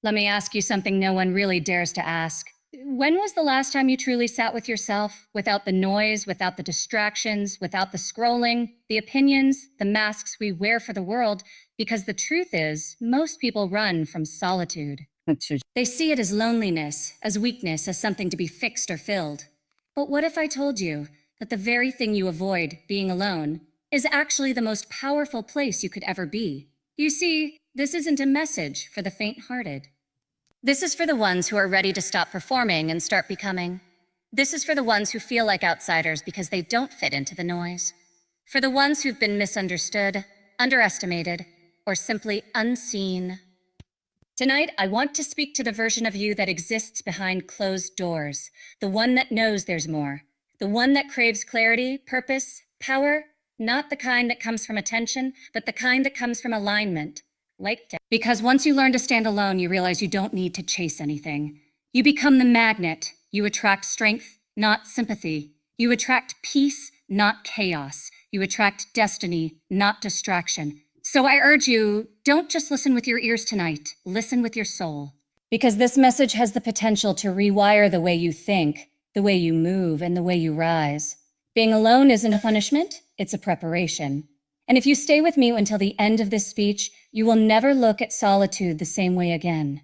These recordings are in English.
Let me ask you something no one really dares to ask. When was the last time you truly sat with yourself, without the noise, without the distractions, without the scrolling, the opinions, the masks we wear for the world? Because the truth is, most people run from solitude. They see it as loneliness, as weakness, as something to be fixed or filled. But what if I told you that the very thing you avoid, being alone, is actually the most powerful place you could ever be? You see, this isn't a message for the faint-hearted. This is for the ones who are ready to stop performing and start becoming. This is for the ones who feel like outsiders because they don't fit into the noise. For the ones who've been misunderstood, underestimated, or simply unseen. Tonight, I want to speak to the version of you that exists behind closed doors, the one that knows there's more, the one that craves clarity, purpose, power, not the kind that comes from attention, but the kind that comes from alignment. Because once you learn to stand alone, you realize you don't need to chase anything. You become the magnet. You attract strength, not sympathy. You attract peace, not chaos. You attract destiny, not distraction. So I urge you, don't just listen with your ears tonight. Listen with your soul. Because this message has the potential to rewire the way you think, the way you move, and the way you rise. Being alone isn't a punishment, it's a preparation. And if you stay with me until the end of this speech, you will never look at solitude the same way again.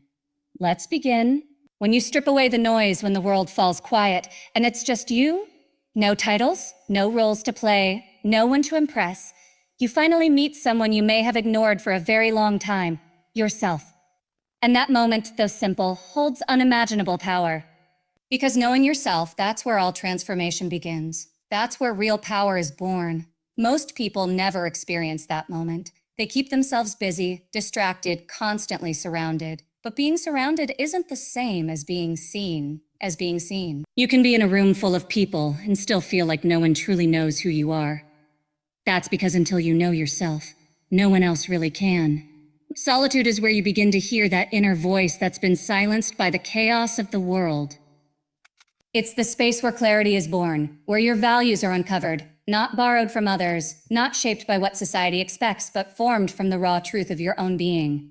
Let's begin. When you strip away the noise when the world falls quiet, and it's just you, no titles, no roles to play, no one to impress, you finally meet someone you may have ignored for a very long time, yourself. And that moment, though simple, holds unimaginable power. Because knowing yourself, that's where all transformation begins. That's where real power is born. Most people never experience that moment. They keep themselves busy, distracted, constantly surrounded. But being surrounded isn't the same as being seen. You can be in a room full of people and still feel like no one truly knows who you are. That's because until you know yourself, no one else really can. Solitude is where you begin to hear that inner voice that's been silenced by the chaos of the world. It's the space where clarity is born, where your values are uncovered, not borrowed from others, not shaped by what society expects, but formed from the raw truth of your own being.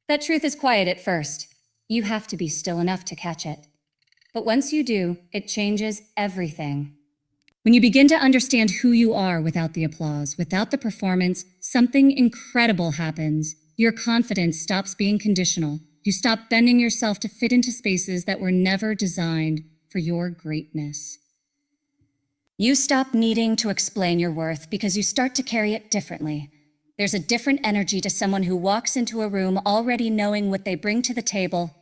That truth is quiet at first. You have to be still enough to catch it. But once you do, it changes everything. When you begin to understand who you are without the applause, without the performance, something incredible happens. Your confidence stops being conditional. You stop bending yourself to fit into spaces that were never designed for your greatness. You stop needing to explain your worth because you start to carry it differently. There's a different energy to someone who walks into a room already knowing what they bring to the table,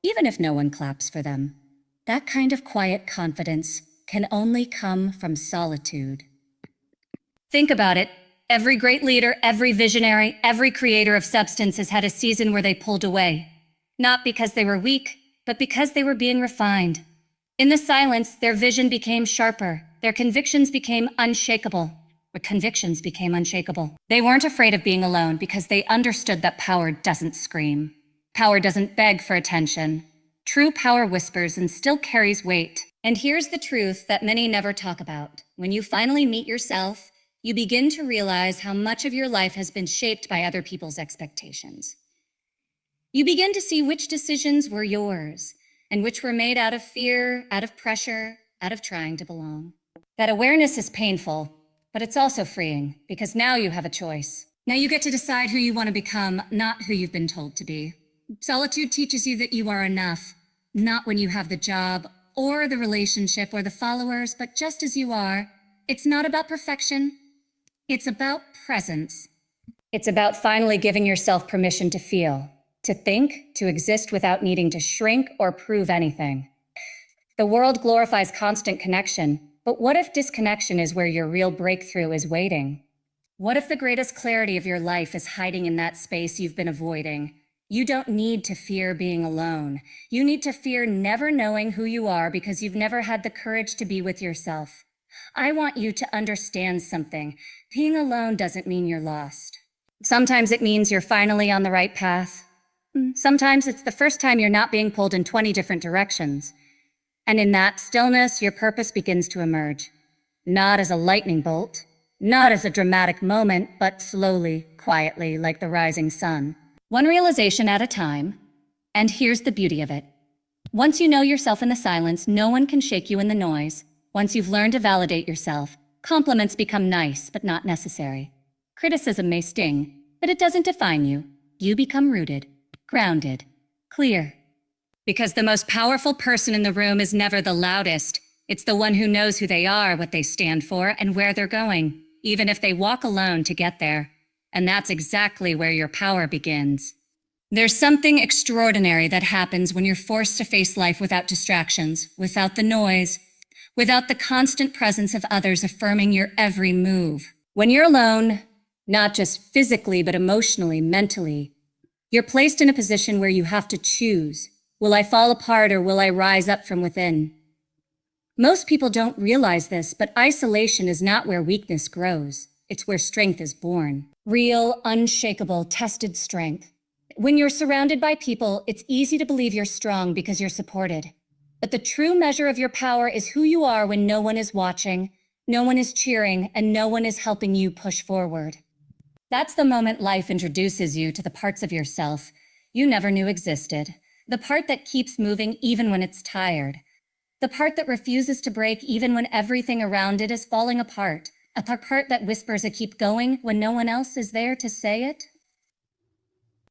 even if no one claps for them. That kind of quiet confidence can only come from solitude. Think about it. Every great leader, every visionary, every creator of substance has had a season where they pulled away. Not because they were weak, but because they were being refined. In the silence, their vision became sharper. Their convictions became unshakable. They weren't afraid of being alone because they understood that power doesn't scream. Power doesn't beg for attention. True power whispers and still carries weight. And here's the truth that many never talk about. When you finally meet yourself, you begin to realize how much of your life has been shaped by other people's expectations. You begin to see which decisions were yours and which were made out of fear, out of pressure, out of trying to belong. That awareness is painful, but it's also freeing because now you have a choice. Now you get to decide who you want to become, not who you've been told to be. Solitude teaches you that you are enough, not when you have the job or the relationship or the followers, but just as you are. It's not about perfection. It's about presence. It's about finally giving yourself permission to feel, to think, to exist without needing to shrink or prove anything. The world glorifies constant connection, but what if disconnection is where your real breakthrough is waiting? What if the greatest clarity of your life is hiding in that space you've been avoiding? You don't need to fear being alone. You need to fear never knowing who you are because you've never had the courage to be with yourself. I want you to understand something. Being alone doesn't mean you're lost. Sometimes it means you're finally on the right path. Sometimes it's the first time you're not being pulled in 20 different directions. And in that stillness, your purpose begins to emerge. Not as a lightning bolt, not as a dramatic moment, but slowly, quietly, like the rising sun. One realization at a time. And here's the beauty of it. Once you know yourself in the silence, no one can shake you in the noise. Once you've learned to validate yourself, compliments become nice but not necessary. Criticism may sting, but it doesn't define you. You become rooted, grounded, clear. Because the most powerful person in the room is never the loudest. It's the one who knows who they are, what they stand for, and where they're going, even if they walk alone to get there. And that's exactly where your power begins. There's something extraordinary that happens when you're forced to face life without distractions, without the noise, without the constant presence of others affirming your every move. When you're alone, not just physically, but emotionally, mentally, you're placed in a position where you have to choose. Will I fall apart or will I rise up from within? Most people don't realize this, but isolation is not where weakness grows. It's where strength is born. Real, unshakable, tested strength. When you're surrounded by people, it's easy to believe you're strong because you're supported. But the true measure of your power is who you are when no one is watching, no one is cheering, and no one is helping you push forward. That's the moment life introduces you to the parts of yourself you never knew existed. The part that keeps moving even when it's tired. The part that refuses to break even when everything around it is falling apart. A part that whispers a keep going when no one else is there to say it.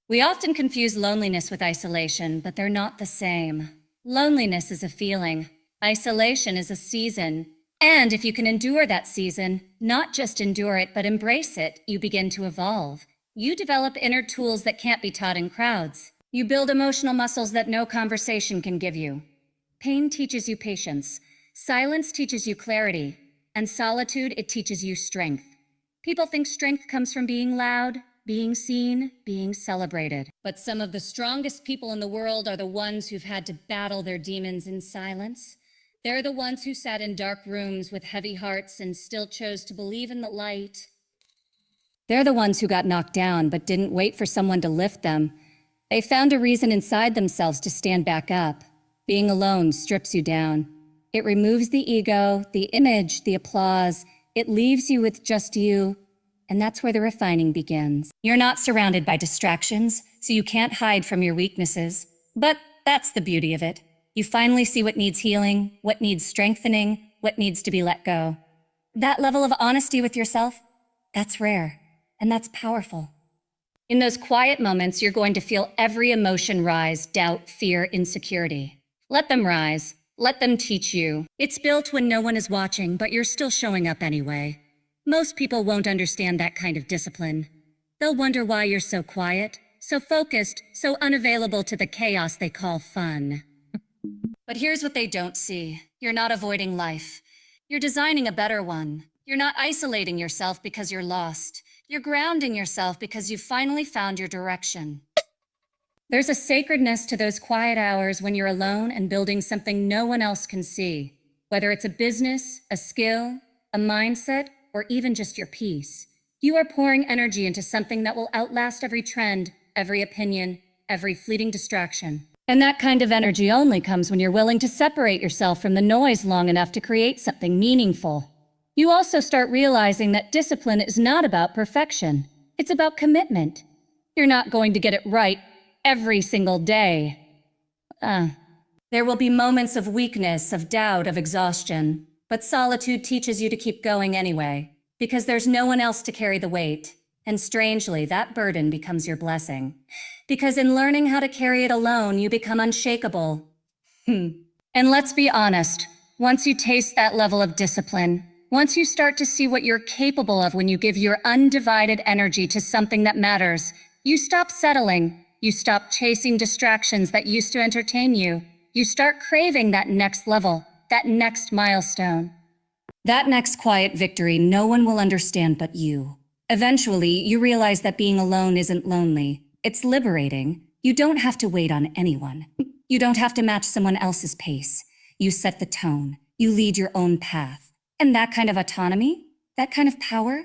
We often confuse loneliness with isolation, but they're not the same. Loneliness is a feeling. Isolation is a season. And if you can endure that season, not just endure it, but embrace it, you begin to evolve. You develop inner tools that can't be taught in crowds. You build emotional muscles that no conversation can give you. Pain teaches you patience. Silence teaches you clarity. And solitude, it teaches you strength. People think strength comes from being loud, being seen, being celebrated. But some of the strongest people in the world are the ones who've had to battle their demons in silence. They're the ones who sat in dark rooms with heavy hearts and still chose to believe in the light. They're the ones who got knocked down but didn't wait for someone to lift them. They found a reason inside themselves to stand back up. Being alone strips you down. It removes the ego, the image, the applause. It leaves you with just you. And that's where the refining begins. You're not surrounded by distractions, so you can't hide from your weaknesses. But that's the beauty of it. You finally see what needs healing, what needs strengthening, what needs to be let go. That level of honesty with yourself, that's rare, and that's powerful. In those quiet moments, you're going to feel every emotion rise, doubt, fear, insecurity. Let them rise. Let them teach you. It's built when no one is watching, but you're still showing up anyway. Most people won't understand that kind of discipline. They'll wonder why you're so quiet, so focused, so unavailable to the chaos they call fun. But here's what they don't see. You're not avoiding life. You're designing a better one. You're not isolating yourself because you're lost. You're grounding yourself because you've finally found your direction. There's a sacredness to those quiet hours when you're alone and building something no one else can see. Whether it's a business, a skill, a mindset, or even just your peace. You are pouring energy into something that will outlast every trend, every opinion, every fleeting distraction. And that kind of energy only comes when you're willing to separate yourself from the noise long enough to create something meaningful. You also start realizing that discipline is not about perfection. It's about commitment. You're not going to get it right every single day. There will be moments of weakness, of doubt, of exhaustion. But solitude teaches you to keep going anyway, because there's no one else to carry the weight. And strangely, that burden becomes your blessing. Because in learning how to carry it alone, you become unshakable. And let's be honest, once you taste that level of discipline, once you start to see what you're capable of when you give your undivided energy to something that matters, you stop settling. You stop chasing distractions that used to entertain you. You start craving that next level, that next milestone. That next quiet victory no one will understand but you. Eventually, you realize that being alone isn't lonely. It's liberating. You don't have to wait on anyone. You don't have to match someone else's pace. You set the tone. You lead your own path. And that kind of autonomy, that kind of power,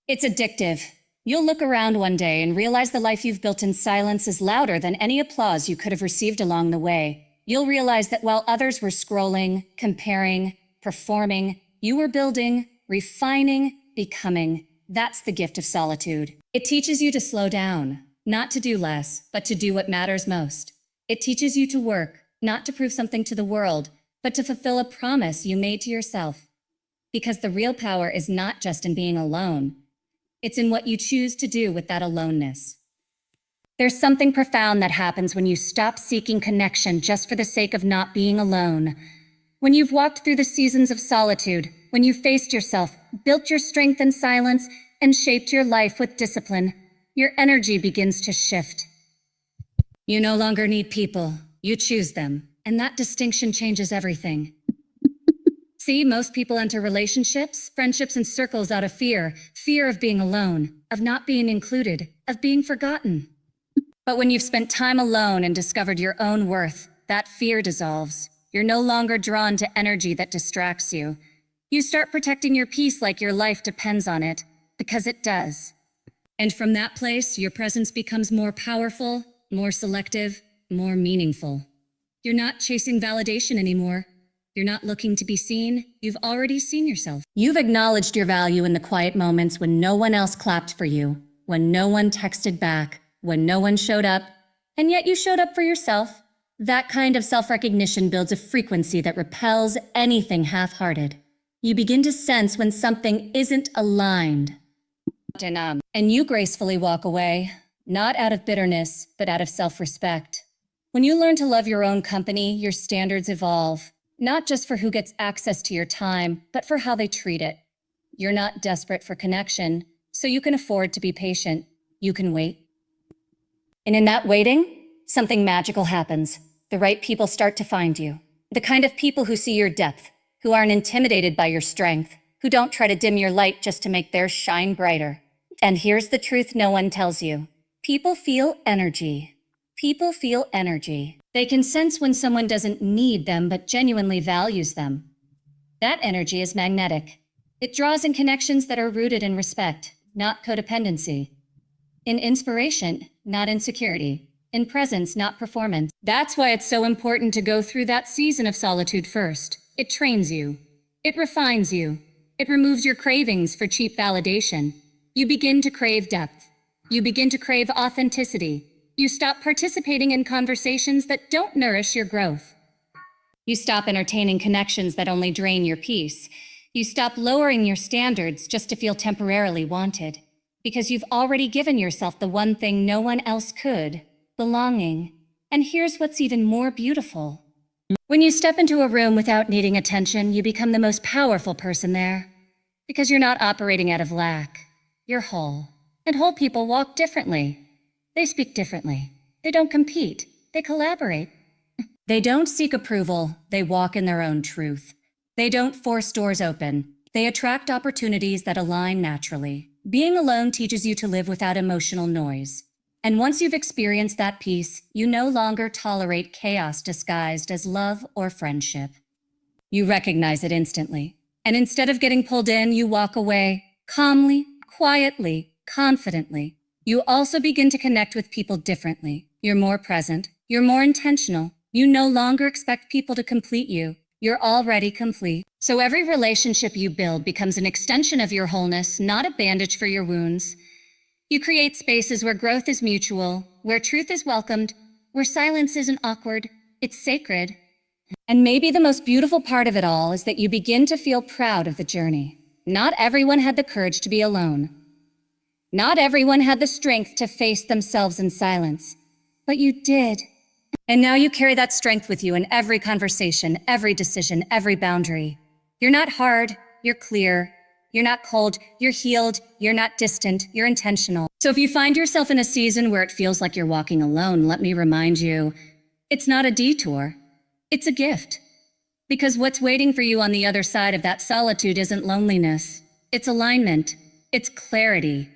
it's addictive. You'll look around one day and realize the life you've built in silence is louder than any applause you could have received along the way. You'll realize that while others were scrolling, comparing, performing, you were building, refining, becoming. That's the gift of solitude. It teaches you to slow down, not to do less, but to do what matters most. It teaches you to work, not to prove something to the world, but to fulfill a promise you made to yourself. Because the real power is not just in being alone. It's in what you choose to do with that aloneness. There's something profound that happens when you stop seeking connection just for the sake of not being alone. When you've walked through the seasons of solitude, when you've faced yourself, built your strength in silence, and shaped your life with discipline, your energy begins to shift. You no longer need people, you choose them, and that distinction changes everything. See, most people enter relationships, friendships, and circles out of fear of being alone, of not being included, of being forgotten. But when you've spent time alone and discovered your own worth, that fear dissolves. You're no longer drawn to energy that distracts you. You start protecting your peace like your life depends on it, because it does. And from that place, your presence becomes more powerful, more selective, more meaningful. You're not chasing validation anymore. You're not looking to be seen. You've already seen yourself. You've acknowledged your value in the quiet moments when no one else clapped for you, when no one texted back, when no one showed up, and yet you showed up for yourself. That kind of self-recognition builds a frequency that repels anything half-hearted. You begin to sense when something isn't aligned. And you gracefully walk away, not out of bitterness, but out of self-respect. When you learn to love your own company, your standards evolve. Not just for who gets access to your time, but for how they treat it. You're not desperate for connection, so you can afford to be patient. You can wait. And in that waiting, something magical happens. The right people start to find you. The kind of people who see your depth, who aren't intimidated by your strength, who don't try to dim your light just to make theirs shine brighter. And here's the truth no one tells you. People feel energy. People feel energy. They can sense when someone doesn't need them but genuinely values them. That energy is magnetic. It draws in connections that are rooted in respect, not codependency. In inspiration, not insecurity. In presence, not performance. That's why it's so important to go through that season of solitude first. It trains you. It refines you. It removes your cravings for cheap validation. You begin to crave depth. You begin to crave authenticity. You stop participating in conversations that don't nourish your growth. You stop entertaining connections that only drain your peace. You stop lowering your standards just to feel temporarily wanted. Because you've already given yourself the one thing no one else could, belonging. And here's what's even more beautiful. When you step into a room without needing attention, you become the most powerful person there. Because you're not operating out of lack. You're whole. And whole people walk differently. They speak differently. They don't compete. They collaborate. They don't seek approval. They walk in their own truth. They don't force doors open. They attract opportunities that align naturally. Being alone teaches you to live without emotional noise. And once you've experienced that peace, you no longer tolerate chaos disguised as love or friendship. You recognize it instantly. And instead of getting pulled in, you walk away calmly, quietly, confidently. You also begin to connect with people differently. You're more present. You're more intentional. You no longer expect people to complete you. You're already complete. So every relationship you build becomes an extension of your wholeness, not a bandage for your wounds. You create spaces where growth is mutual, where truth is welcomed, where silence isn't awkward, it's sacred. And maybe the most beautiful part of it all is that you begin to feel proud of the journey. Not everyone had the courage to be alone. Not everyone had the strength to face themselves in silence, but you did. And now you carry that strength with you in every conversation, every decision, every boundary. You're not hard, you're clear. You're not cold, you're healed. You're not distant, you're intentional. So if you find yourself in a season where it feels like you're walking alone, let me remind you, it's not a detour, it's a gift. Because what's waiting for you on the other side of that solitude isn't loneliness, it's alignment, it's clarity.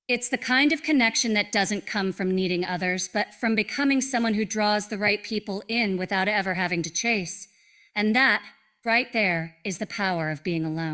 It's the kind of connection that doesn't come from needing others, but from becoming someone who draws the right people in without ever having to chase. And that, right there, is the power of being alone.